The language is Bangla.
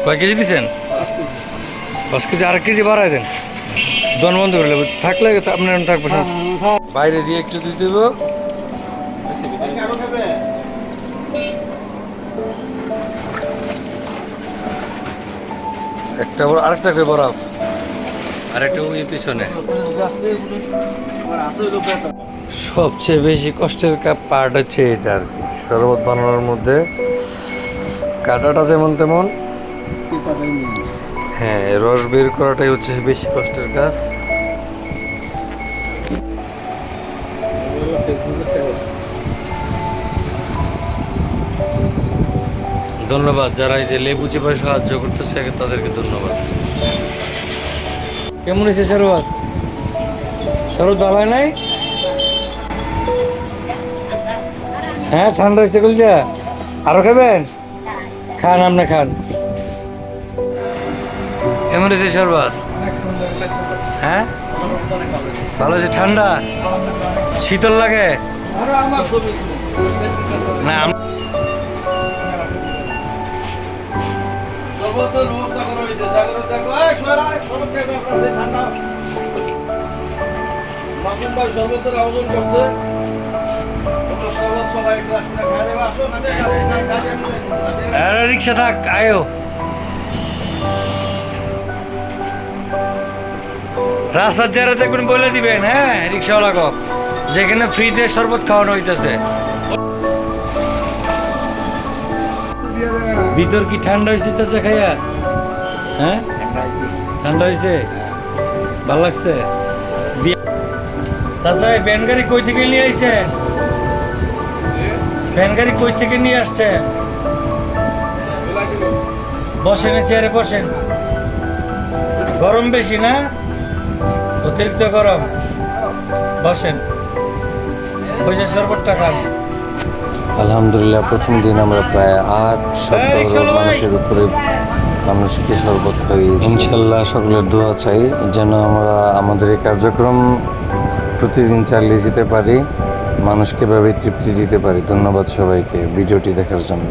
কয় কেজি দিচ্ছেন? 5 কেজি, আর কেজি বাড়াই দেন। দন বন্ধ করে নেবো, থাকলে আপনার থাকবো। বাইরে দিয়ে একটু দিয়ে দেবো। একটা আরেকটা করে বরফ, আরেকটা ওই পিছনে। সবচেয়ে বেশি কষ্টের পার্ট হচ্ছে এটা আর কি, শরবত বানানোর মধ্যে কাটাটা যেমন তেমন, হ্যাঁ রস বের করাটাই হচ্ছে বেশি কষ্টের কাজ। ধন্যবাদ যারা এই যে লেবু চিপায় সাহায্য করতেছে তাদেরকে ধন্যবাদ। কেমন হয়েছে শরবত? শরবত ভালো হয় নাই? হ্যাঁ ঠান্ডা হয়েছে বলছে। আরো খাবেন? খান, আপনি খান। কেমন হয়েছে শরবত? হ্যাঁ ভালো হয়েছে। ঠান্ডা শীতল লাগে না? রিক্সা থাক আয়ো। রাস্তার চেহারা দেখবেন বলে দিবেন, হ্যাঁ রিক্সাওয়ালা কক, যেখানে ফ্রিতে শরবত খাওয়ানো হইতেছে। ভিতর কি ঠান্ডা হয়েছে চাচা খাইয়া? হ্যাঁ ঠান্ডা হয়েছে, ভালো লাগছে। চাচা এই ভ্যান গাড়ি কই থেকে নিয়ে আইছে? ভ্যান গাড়ি কই থেকে নিয়ে আসছে? বসেন, চেয়ারে বসেন। গরম বেশি না? অতিরিক্ত গরম? বসেন, বসে শরবতটা খান। আলহামদুলিল্লাহ প্রথম দিন আমরা প্রায় 8-7 মানুষের উপরে মানুষকে শরবত খাইয়েছি। ইনশাল্লাহ সকলের দোয়া চাই যেন আমরা আমাদের এই কার্যক্রম প্রতিদিন চালিয়ে যেতে পারি, মানুষকে ভাবে তৃপ্তি দিতে পারি। ধন্যবাদ সবাইকে ভিডিওটি দেখার জন্য।